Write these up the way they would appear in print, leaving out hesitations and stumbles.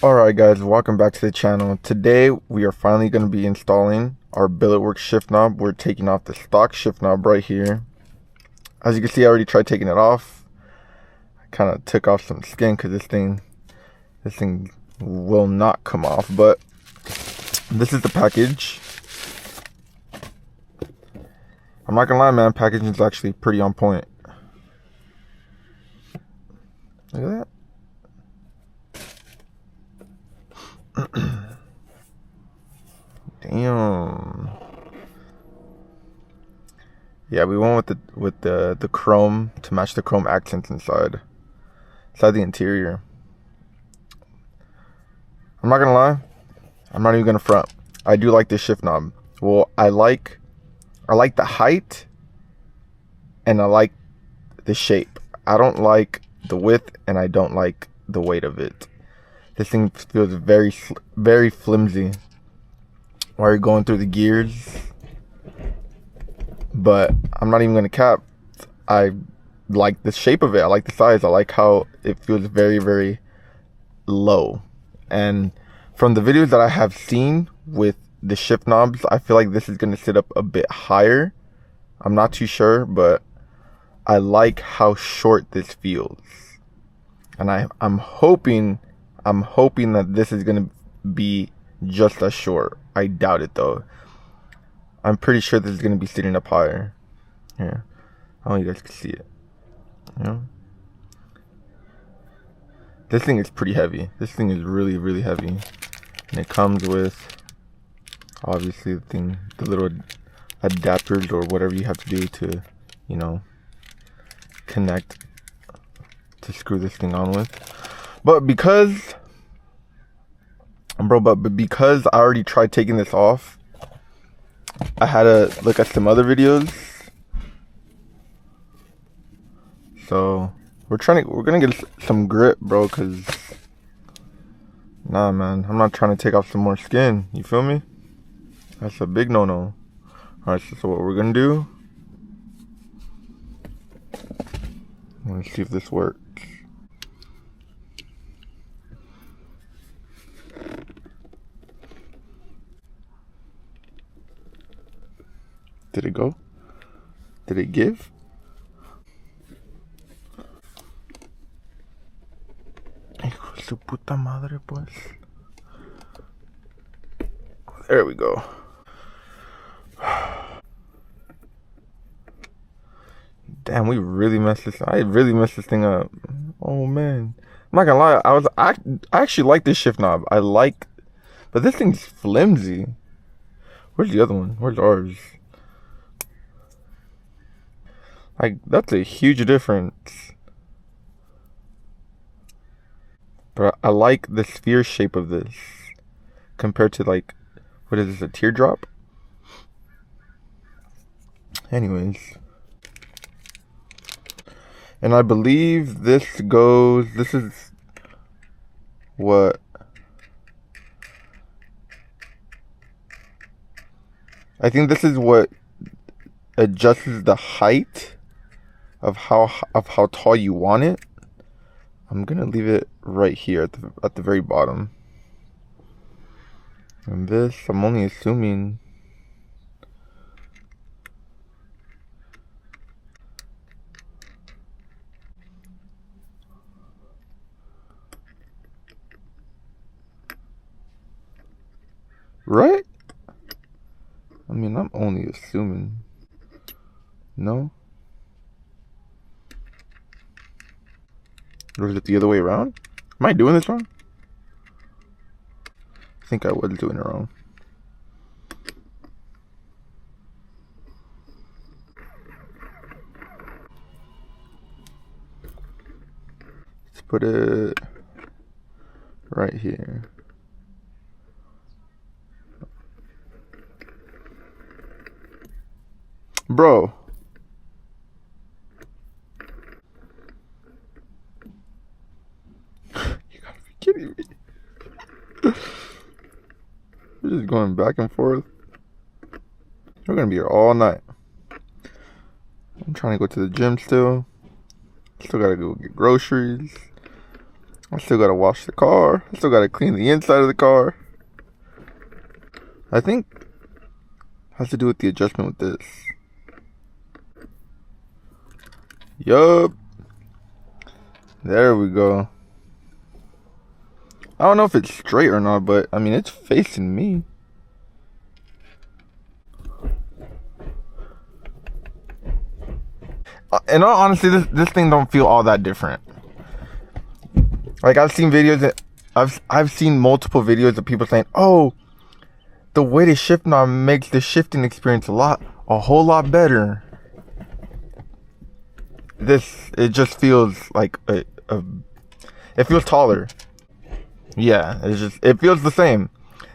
Alright guys, welcome back to the channel. Today we are finally going to be installing our Billetworkz shift knob. We're taking off the stock shift knob right here. As you can see, I already tried taking it off. I kind of took off some skin because this thing will not come off, but this is the package. I'm not gonna lie, man, packaging is actually pretty on point. Look at that. Damn. Yeah, we went with the chrome to match the chrome accents inside the interior. I'm not gonna lie, I'm not even gonna front. I do like this shift knob. Well, I like the height and I like the shape. I don't like the width and I don't like the weight of it. This thing feels very, very flimsy while you're going through the gears. But I'm not even gonna cap. I like the shape of it. I like the size. I like how it feels very, very low. And from the videos that I have seen with the shift knobs, I feel like this is gonna sit up a bit higher. I'm not too sure, but I like how short this feels. And I'm hoping that this is gonna be just as short. I doubt it though. I'm pretty sure this is gonna be sitting up higher. Here, I don't know if you guys can see it. You know? This thing is pretty heavy. This thing is really, really heavy. And it comes with, obviously, the little adapters or whatever you have to do to, you know, connect to screw this thing on with. But because I already tried taking this off, I had to look at some other videos. So we're gonna get some grip, bro, cause nah, man, I'm not trying to take off some more skin. You feel me? That's a big no-no. Alright, so what we're gonna do, let's see if this works. Did it go? Did it give? Hijo de su puta madre, pues. There we go. Damn, we really messed this. I really messed this thing up. Oh man, I'm not gonna lie. I actually like this shift knob. But this thing's flimsy. Where's the other one? Where's ours? Like, that's a huge difference. But I like the sphere shape of this compared to, like, what is this, a teardrop? Anyways. And I believe this is what, I think this is what adjusts the height of how tall you want it. I'm gonna leave it right here at the very bottom. And this, I'm only assuming. Right? I mean, I'm only assuming. No? Or is it the other way around? Am I doing this wrong? I think I was doing it wrong. Let's put it right here. Bro. You gotta be kidding me. We're just going back and forth. We're gonna be here all night. I'm trying to go to the gym still. Still gotta go get groceries. I still gotta wash the car. I still gotta clean the inside of the car. I think it has to do with the adjustment with this. Yup. There we go. I don't know if it's straight or not, but I mean, it's facing me. In all honesty, this thing don't feel all that different. Like, I've seen videos, I've seen multiple videos of people saying, "Oh, the way the shift knob makes the shifting experience a whole lot better." It just feels like it feels taller. Yeah, it feels the same.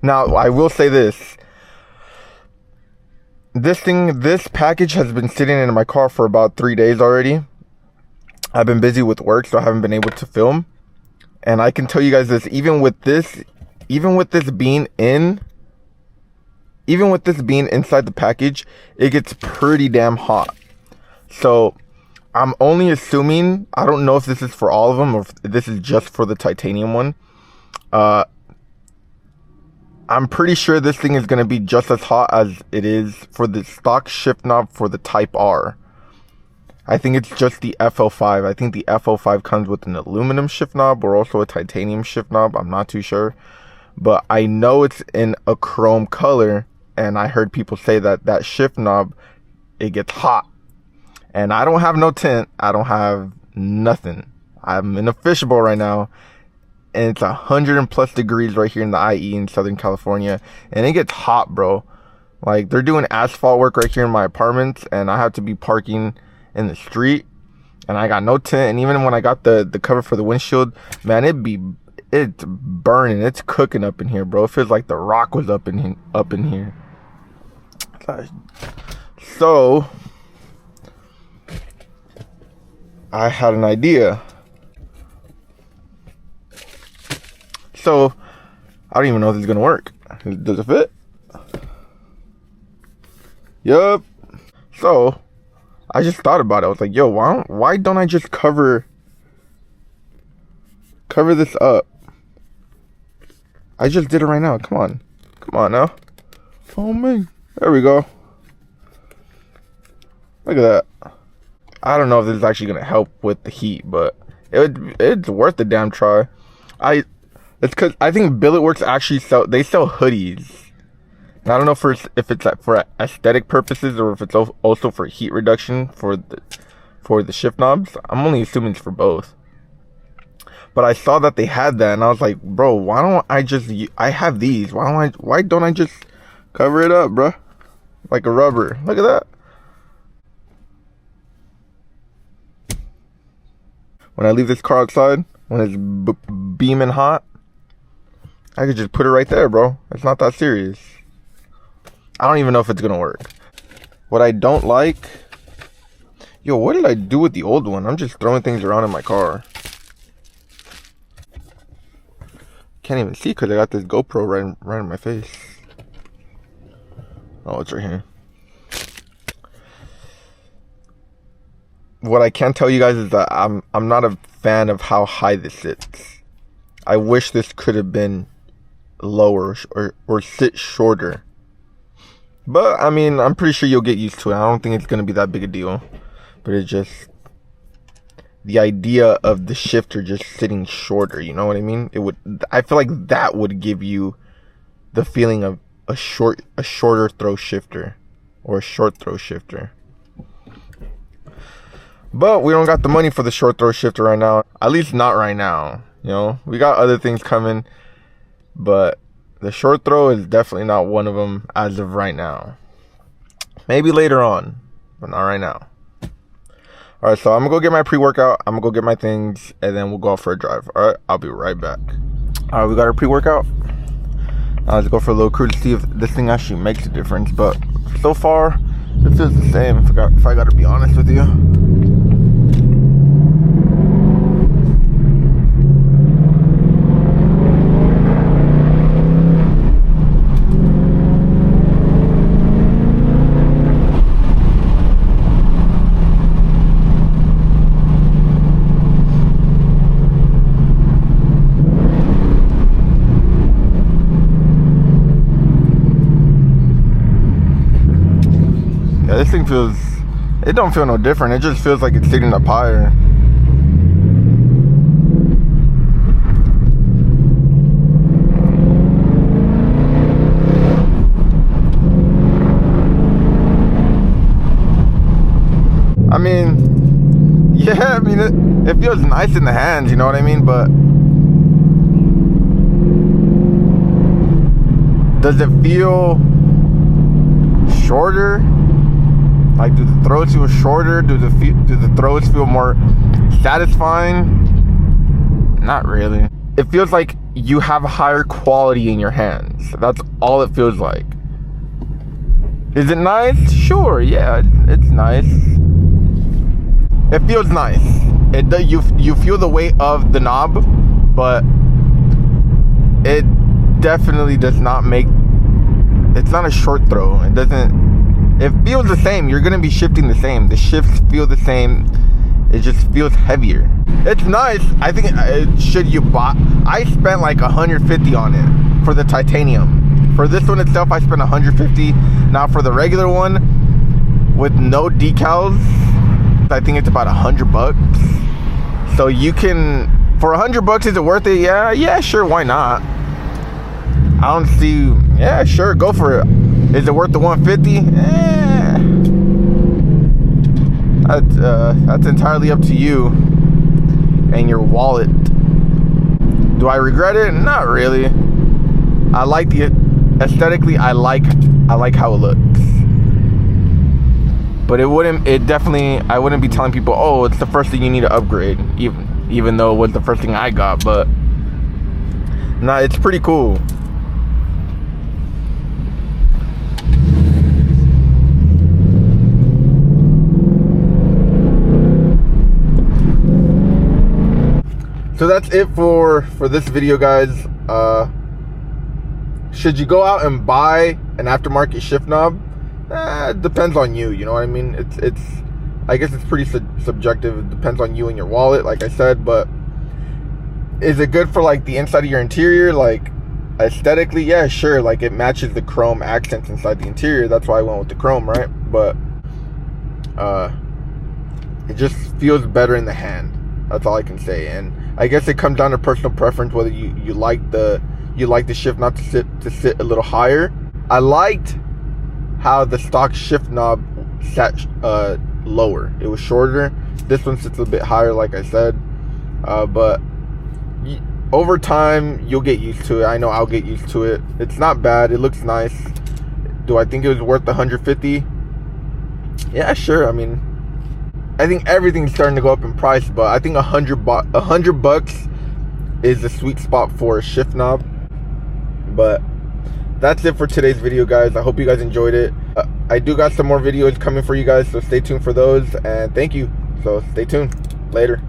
Now, I will say this. This package has been sitting in my car for about 3 days already. I've been busy with work, so I haven't been able to film. And I can tell you guys this, even with this being inside the package, it gets pretty damn hot. So I'm only assuming, I don't know if this is for all of them or if this is just for the titanium one. I'm pretty sure this thing is going to be just as hot as it is for the stock shift knob for the Type R. I think it's just the FL5. I think the FL5 comes with an aluminum shift knob or also a titanium shift knob. I'm not too sure. But I know it's in a chrome color. And I heard people say that shift knob, it gets hot. And I don't have no tint. I don't have nothing. I'm in a fishbowl right now. And it's 100+ degrees right here in the IE in Southern California. And it gets hot, bro. Like, they're doing asphalt work right here in my apartment. And I have to be parking in the street. And I got no tint. And even when I got the cover for the windshield, man, it's burning. It's cooking up in here, bro. It feels like the rock was up in here. So, I had an idea. So, I don't even know if this is gonna work. Does it fit? Yup. So, I just thought about it. I was like, yo, why don't I just cover this up? I just did it right now. Come on now. Oh man, there we go. Look at that. I don't know if this is actually gonna help with the heat, but it's worth the damn try. It's because I think Billetworkz actually sell hoodies. And I don't know if it's for aesthetic purposes or if it's also for heat reduction for the shift knobs. I'm only assuming it's for both. But I saw that they had that, and I was like, bro, why don't I have these? Why don't I just cover it up, bro? Like a rubber. Look at that. When I leave this car outside, when it's beaming hot, I could just put it right there, bro. It's not that serious. I don't even know if it's gonna work. What I don't like... Yo, what did I do with the old one? I'm just throwing things around in my car. Can't even see because I got this GoPro right in my face. Oh, it's right here. What I can tell you guys is that I'm not a fan of how high this sits. I wish this could have been lower or sit shorter. But I mean, I'm pretty sure you'll get used to it. I don't think it's gonna be that big a deal. But it's just the idea of the shifter just sitting shorter, you know what I mean? I feel like that would give you the feeling of a shorter throw shifter or a short throw shifter. But we don't got the money for the short throw shifter right now. At least not right now. You know, we got other things coming, but the short throw is definitely not one of them as of right now. Maybe later on, but not right now. All right, so I'm gonna go get my pre-workout. I'm gonna go get my things, and then we'll go out for a drive. All right, I'll be right back. All right, we got our pre-workout. Now let's go for a little cruise to see if this thing actually makes a difference. But so far, it feels the same. If I gotta be honest with you. it don't feel no different. It just feels like it's sitting up higher. I mean, yeah, I mean, it feels nice in the hands, you know what I mean? But does it feel shorter? Like, do the throws feel shorter? Do the throws feel more satisfying? Not really. It feels like you have a higher quality in your hands. That's all it feels like. Is it nice? Sure, yeah, it's nice. It feels nice. You feel the weight of the knob, but it definitely does not make. It's not a short throw. It doesn't. It feels the same. You're gonna be shifting the same. The shifts feel the same. It just feels heavier. It's nice. I think should you buy? I spent like 150 on it for the titanium. For this one itself, I spent 150. Now for the regular one with no decals, I think it's about $100. So you can, for $100, is it worth it? Yeah, sure, why not? I don't see. Yeah, sure, go for it. Is it worth the 150? That's entirely up to you and your wallet. Do I regret it? Not really. I like the aesthetically. I like how it looks. But I wouldn't be telling people, oh, it's the first thing you need to upgrade, even though it was the first thing I got. But nah, it's pretty cool. So that's it for this video, guys. Should you go out and buy an aftermarket shift knob? It depends on you, you know what I mean? It's I guess it's pretty subjective. It depends on you and your wallet, like I said. But is it good for like the inside of your interior, like aesthetically? Yeah, sure, like it matches the chrome accents inside the interior. That's why I went with the chrome, right? But it just feels better in the hand. That's all I can say. And I guess it comes down to personal preference, whether you like the shift knob to sit a little higher. I liked how the stock shift knob sat lower. It was shorter. This one sits a bit higher, like I said. But over time, you'll get used to it. I know I'll get used to it. It's not bad. It looks nice. Do I think it was worth the 150? Yeah, sure. I mean, I think everything's starting to go up in price, but I think $100 is the sweet spot for a shift knob. But that's it for today's video, guys. I hope you guys enjoyed it. I do got some more videos coming for you guys, so stay tuned for those, and thank you. So stay tuned. Later.